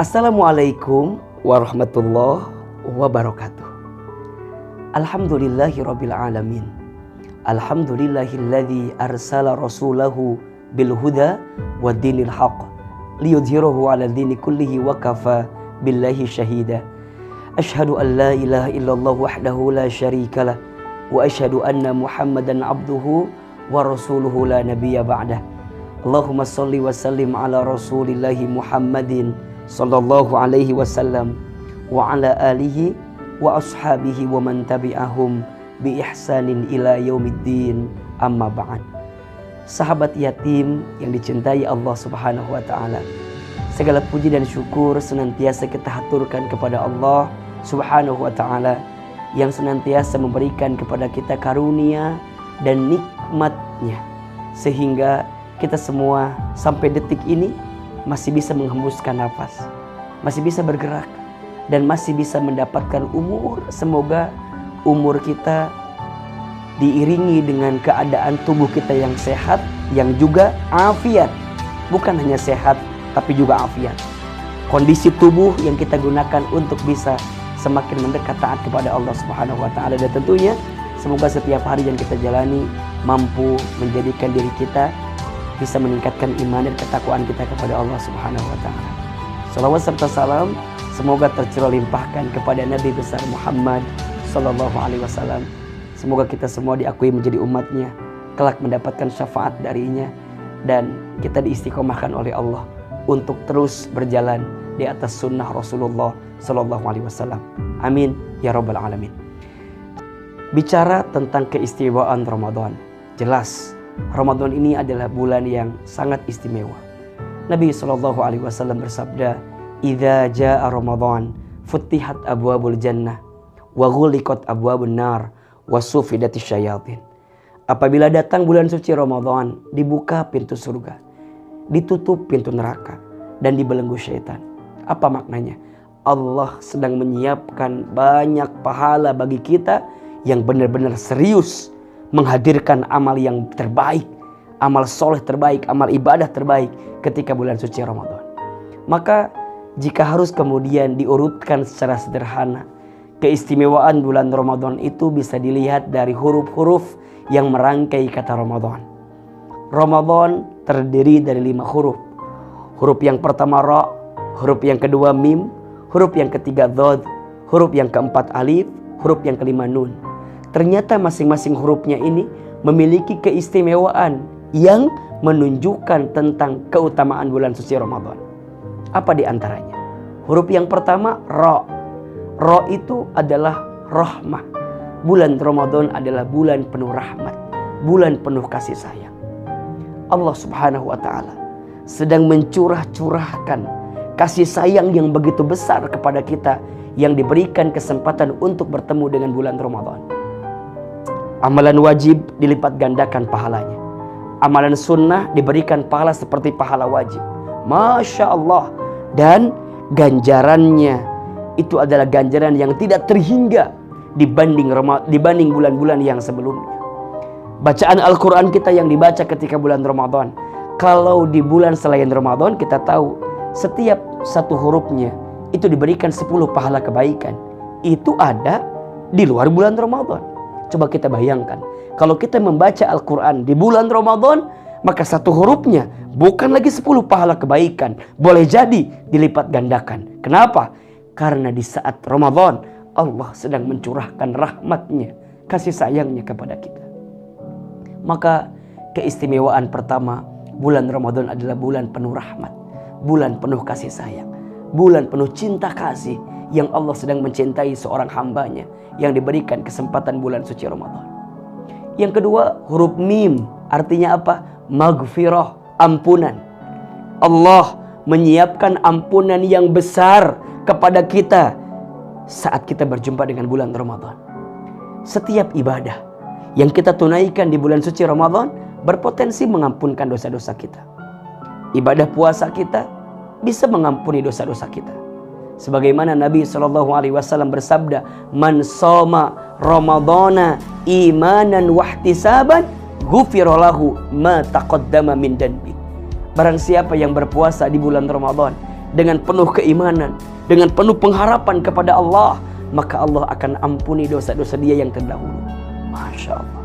Assalamualaikum warahmatullahi wabarakatuh. Alhamdulillahirabbil alamin. Alhamdulillahilladzi arsala rasulahu bil huda waddinil haqq liyudhhirahu 'ala dini kullihi wa kafa billahi syahida. Asyhadu an la ilaha illallah wahdahu la syarikalah wa asyhadu anna Muhammadan abduhu wa rasuluhu la nabiyya ba'dah. Allahumma shalli wa sallim ala rasulillahi Muhammadin sallallahu alaihi wasallam wa ala alihi wa ashabihi wa man tabi'ahum bi ihsanin ila yaumiddin, amma ba'd. Sahabat yatim yang dicintai Allah Subhanahu wa taala, segala puji dan syukur senantiasa kita haturkan kepada Allah Subhanahu wa taala yang senantiasa memberikan kepada kita karunia dan nikmat-Nya sehingga kita semua sampai detik ini masih bisa menghembuskan nafas, masih bisa bergerak, dan masih bisa mendapatkan umur. Semoga umur kita diiringi dengan keadaan tubuh kita yang sehat, yang juga afiat. Bukan hanya sehat, tapi juga afiat. Kondisi tubuh yang kita gunakan untuk bisa semakin mendekat taat kepada Allah Subhanahu wa taala. Dan tentunya semoga setiap hari yang kita jalani mampu menjadikan diri kita bisa meningkatkan iman dan ketakwaan kita kepada Allah Subhanahu wa taala. Salawat serta salam semoga tercurah limpahkan kepada Nabi besar Muhammad sallallahu alaihi wasallam. Semoga kita semua diakui menjadi umatnya, kelak mendapatkan syafaat darinya, dan kita diistiqomahkan oleh Allah untuk terus berjalan di atas sunnah Rasulullah sallallahu alaihi wasallam. Amin ya rabbal alamin. Bicara tentang keistimewaan Ramadan, jelas Ramadan ini adalah bulan yang sangat istimewa. Nabi sallallahu alaihi wasallam bersabda, "Idza jaa Ramadan, futtihat abwabul jannah wa ghuliqat abwabun nar wa sufidatis syayatin." Apabila datang bulan suci Ramadan, dibuka pintu surga, ditutup pintu neraka, dan dibelenggu syaitan. Apa maknanya? Allah sedang menyiapkan banyak pahala bagi kita yang benar-benar serius menghadirkan amal yang terbaik, amal soleh terbaik, amal ibadah terbaik ketika bulan suci Ramadan. Maka jika harus kemudian diurutkan secara sederhana, keistimewaan bulan Ramadan itu bisa dilihat dari huruf-huruf yang merangkai kata Ramadan. Ramadan terdiri dari 5 huruf. Huruf yang pertama ra, huruf yang kedua mim, huruf yang ketiga dhad, huruf yang keempat alif, huruf yang kelima nun. Ternyata masing-masing hurufnya ini memiliki keistimewaan yang menunjukkan tentang keutamaan bulan suci Ramadan. Apa di antaranya? Huruf yang pertama ra. Ra itu adalah rahmah. Bulan Ramadan adalah bulan penuh rahmat, bulan penuh kasih sayang. Allah Subhanahu wa taala sedang mencurah-curahkan kasih sayang yang begitu besar kepada kita yang diberikan kesempatan untuk bertemu dengan bulan Ramadan. Amalan wajib dilipat gandakan pahalanya. Amalan sunnah diberikan pahala seperti pahala wajib. Masya Allah. Dan ganjarannya itu adalah ganjaran yang tidak terhingga dibanding bulan-bulan yang sebelumnya. Bacaan Al-Quran kita yang dibaca ketika bulan Ramadan, kalau di bulan selain Ramadan kita tahu setiap satu hurufnya itu diberikan 10 pahala kebaikan. Itu ada di luar bulan Ramadan. Coba kita bayangkan, kalau kita membaca Al-Quran di bulan Ramadan, maka satu hurufnya bukan lagi 10 pahala kebaikan, boleh jadi dilipat gandakan. Kenapa? Karena di saat Ramadan Allah sedang mencurahkan rahmatnya, kasih sayangnya kepada kita. Maka keistimewaan pertama, bulan Ramadan adalah bulan penuh rahmat, bulan penuh kasih sayang, bulan penuh cinta kasih yang Allah sedang mencintai seorang hambanya yang diberikan kesempatan bulan suci Ramadan. Yang kedua, huruf mim. Artinya apa? Maghfirah, ampunan. Allah menyiapkan ampunan yang besar kepada kita saat kita berjumpa dengan bulan Ramadan. Setiap ibadah yang kita tunaikan di bulan suci Ramadan berpotensi mengampunkan dosa-dosa kita. Ibadah puasa kita bisa mengampuni dosa-dosa kita. Sebagaimana Nabi SAW bersabda, "Man shoma Ramadana imanan wahtisaban, ghufira lahu ma taqaddama min dhanbi." Barang siapa yang berpuasa di bulan Ramadan dengan penuh keimanan, dengan penuh pengharapan kepada Allah, maka Allah akan ampuni dosa-dosa dia yang terdahulu. Masya Allah.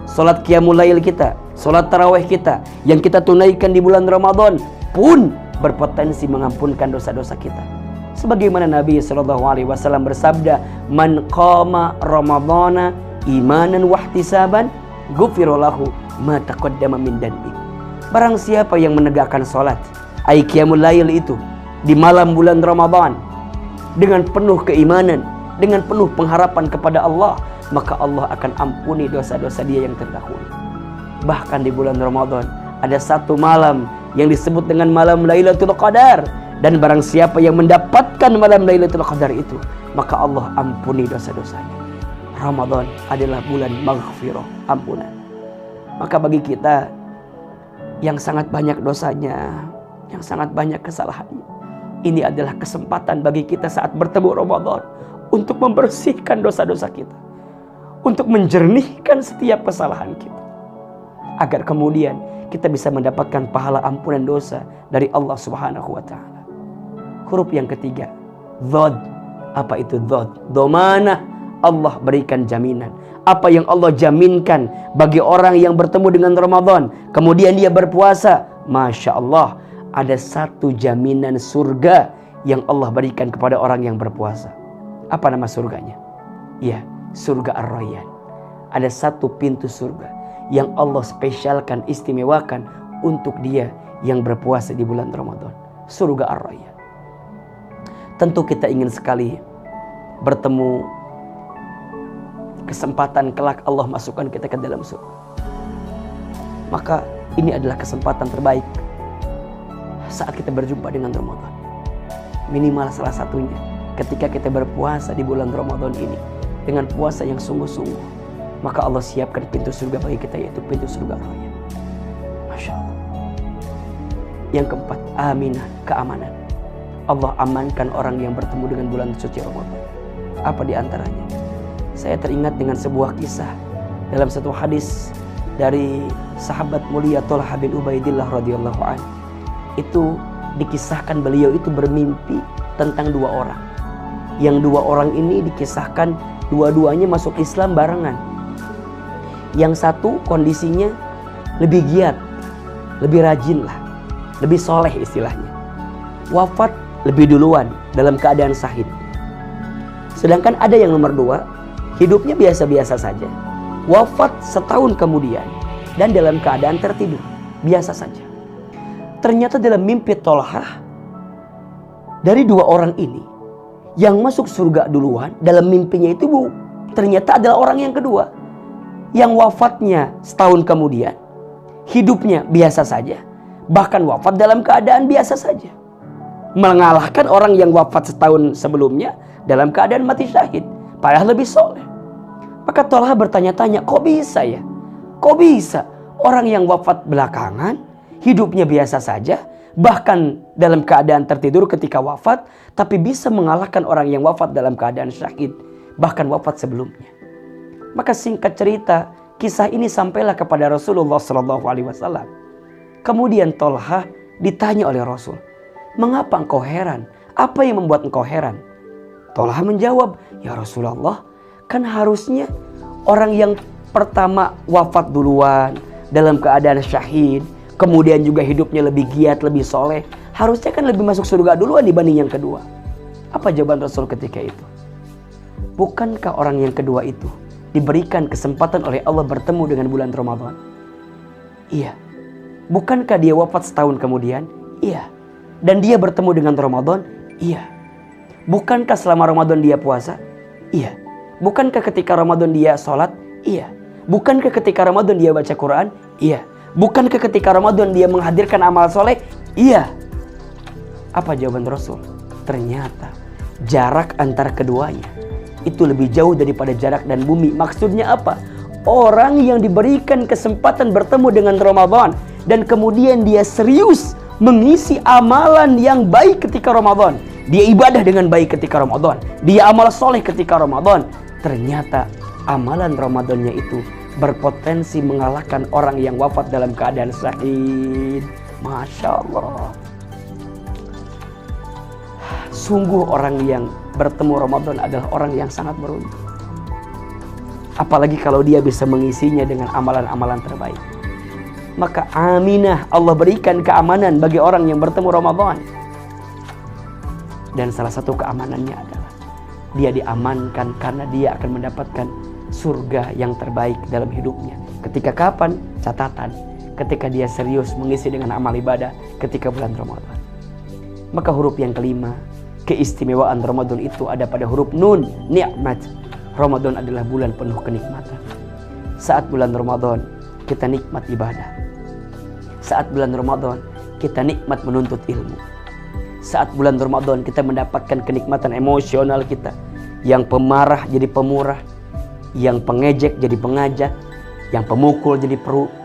Salat qiyamul lail kita, salat tarawih kita yang kita tunaikan di bulan Ramadan pun berpotensi mengampunkan dosa-dosa kita. Sebagaimana Nabi SAW bersabda, "Man qama Ramadhana imanan wahtisaban, ghufira lahu ma taqaddama min dhanbi." Barang siapa yang menegakkan salat, ai qiyamul lail itu di malam bulan Ramadan dengan penuh keimanan, dengan penuh pengharapan kepada Allah, maka Allah akan ampuni dosa-dosa dia yang terdahulu. Bahkan di bulan Ramadan ada satu malam yang disebut dengan malam Lailatul Qadar, dan barang siapa yang mendapatkan malam Lailatul Qadar itu, maka Allah ampuni dosa-dosanya. Ramadan adalah bulan maghfirah, ampunan. Maka bagi kita yang sangat banyak dosanya, yang sangat banyak kesalahannya, ini adalah kesempatan bagi kita saat bertemu Ramadan untuk membersihkan dosa-dosa kita, untuk menjernihkan setiap kesalahan kita, agar kemudian kita bisa mendapatkan pahala ampunan dosa dari Allah Subhanahu wa Ta'ala. Huruf yang ketiga, dhad. Apa itu dhad? Domanah. Allah berikan jaminan. Apa yang Allah jaminkan bagi orang yang bertemu dengan Ramadan, kemudian dia berpuasa, Masya Allah, ada satu jaminan surga yang Allah berikan kepada orang yang berpuasa. Apa nama surganya? Ya, surga Ar-Rayyan. Ada satu pintu surga yang Allah spesialkan, istimewakan untuk dia yang berpuasa di bulan Ramadan. Surga Ar-Rayyan. Tentu kita ingin sekali bertemu, kesempatan kelak Allah masukkan kita ke dalam surga. Maka ini adalah kesempatan terbaik saat kita berjumpa dengan Ramadan. Minimal salah satunya ketika kita berpuasa di bulan Ramadan ini dengan puasa yang sungguh-sungguh, maka Allah siapkan pintu surga bagi kita, yaitu pintu surga Ar-Rayyan. Masya Allah. Yang keempat, aminah, keamanan. Allah amankan orang yang bertemu dengan bulan suci Ramadan. Apa di antaranya? Saya teringat dengan sebuah kisah dalam satu hadis dari sahabat mulia Thalhah bin Ubaidillah radhiyallahu anhu. Itu dikisahkan beliau itu bermimpi tentang dua orang. Yang dua orang ini dikisahkan dua-duanya masuk Islam barengan. Yang satu kondisinya lebih giat, lebih rajin lah, lebih soleh istilahnya. Wafat lebih duluan dalam keadaan syahid. Sedangkan ada yang nomor dua, hidupnya biasa-biasa saja, wafat setahun kemudian dan dalam keadaan tertidur, biasa saja. Ternyata dalam mimpi Thalhah, dari dua orang ini, yang masuk surga duluan dalam mimpinya itu ternyata adalah orang yang kedua, yang wafatnya setahun kemudian, hidupnya biasa saja, bahkan wafat dalam keadaan biasa saja, mengalahkan orang yang wafat setahun sebelumnya dalam keadaan mati syahid, padahal lebih soleh. Maka Thalhah bertanya-tanya, kok bisa ya? Kok bisa orang yang wafat belakangan, hidupnya biasa saja, bahkan dalam keadaan tertidur ketika wafat, tapi bisa mengalahkan orang yang wafat dalam keadaan syahid, bahkan wafat sebelumnya. Maka singkat cerita, kisah ini sampailah kepada Rasulullah SAW. Kemudian Thalhah ditanya oleh Rasul, mengapa engkau heran? Apa yang membuat engkau heran? Thalhah menjawab, ya Rasulullah, kan harusnya orang yang pertama wafat duluan dalam keadaan syahid, kemudian juga hidupnya lebih giat, lebih soleh, harusnya kan lebih masuk surga duluan dibanding yang kedua. Apa jawaban Rasul ketika itu? Bukankah orang yang kedua itu diberikan kesempatan oleh Allah bertemu dengan bulan Ramadan? Iya. Bukankah dia wafat setahun kemudian? Iya. Dan dia bertemu dengan Ramadan? Iya. Bukankah selama Ramadan dia puasa? Iya. Bukankah ketika Ramadan dia sholat? Iya. Bukankah ketika Ramadan dia baca Quran? Iya. Bukankah ketika Ramadan dia menghadirkan amal soleh? Iya. Apa jawaban Rasul? Ternyata jarak antara keduanya itu lebih jauh daripada jarak dan bumi. Maksudnya apa? Orang yang diberikan kesempatan bertemu dengan Ramadan dan kemudian dia serius mengisi amalan yang baik ketika Ramadan, dia ibadah dengan baik ketika Ramadan, dia amal soleh ketika Ramadan, ternyata amalan Ramadannya itu berpotensi mengalahkan orang yang wafat dalam keadaan syahid. Masya Allah. Sungguh orang yang bertemu Ramadan adalah orang yang sangat beruntung. Apalagi kalau dia bisa mengisinya dengan amalan-amalan terbaik. Maka aminah, Allah berikan keamanan bagi orang yang bertemu Ramadan. Dan salah satu keamanannya adalah dia diamankan karena dia akan mendapatkan surga yang terbaik dalam hidupnya. Ketika kapan? Catatan. Ketika dia serius mengisi dengan amal ibadah ketika bulan Ramadan. Maka huruf yang kelima, keistimewaan Ramadan itu ada pada huruf nun, nikmat. Ramadan adalah bulan penuh kenikmatan. Saat bulan Ramadan kita nikmat ibadah. Saat bulan Ramadan kita nikmat menuntut ilmu. Saat bulan Ramadan kita mendapatkan kenikmatan emosional kita. Yang pemarah jadi pemurah, yang pengejek jadi pengajak, yang pemukul jadi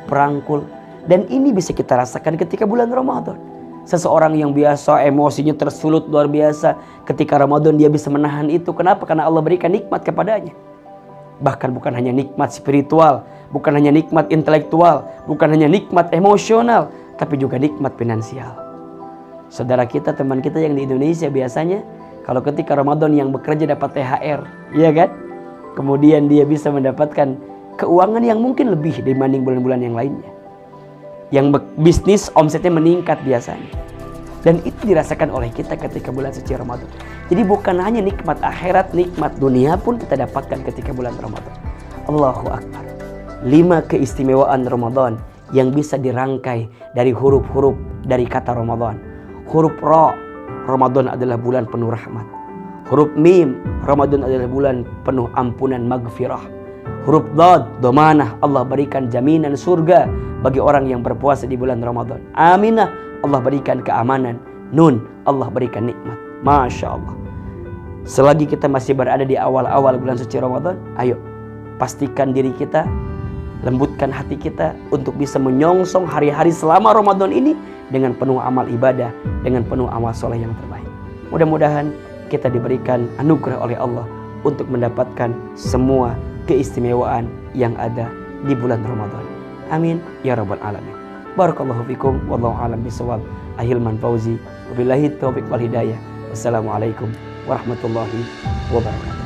perangkul. Dan ini bisa kita rasakan ketika bulan Ramadan. Seseorang yang biasa emosinya tersulut luar biasa, ketika Ramadan dia bisa menahan itu. Kenapa? Karena Allah berikan nikmat kepadanya. Bahkan bukan hanya nikmat spiritual, bukan hanya nikmat intelektual, bukan hanya nikmat emosional, tapi juga nikmat finansial. Saudara kita, teman kita yang di Indonesia biasanya kalau ketika Ramadan yang bekerja dapat THR, iya kan? Kemudian dia bisa mendapatkan keuangan yang mungkin lebih dibanding bulan-bulan yang lainnya. Yang bisnis omsetnya meningkat biasanya. Dan itu dirasakan oleh kita ketika bulan suci Ramadan. Jadi bukan hanya nikmat akhirat, nikmat dunia pun kita dapatkan ketika bulan Ramadan. Allahu Akbar. 5 keistimewaan Ramadan yang bisa dirangkai dari huruf-huruf dari kata Ramadan. Huruf Ra, Ramadan adalah bulan penuh rahmat. Huruf Mim, Ramadan adalah bulan penuh ampunan maghfirah. Huruf Dad, domanah, Allah berikan jaminan surga bagi orang yang berpuasa di bulan Ramadan. Aminah, Allah berikan keamanan. Nun, Allah berikan nikmat. Masya Allah. Selagi kita masih berada di awal-awal bulan suci Ramadan, ayo pastikan diri kita, lembutkan hati kita untuk bisa menyongsong hari-hari selama Ramadan ini dengan penuh amal ibadah, dengan penuh amal soleh yang terbaik. Mudah-mudahan kita diberikan anugerah oleh Allah untuk mendapatkan semua keistimewaan yang ada di bulan Ramadan. Amin ya rabbal alamin. Barakallahu fikum wallahu a'lam bishawab. Ahilman Fauzi, wabillahi taufiq wal hidayah. Wassalamualaikum warahmatullahi wabarakatuh.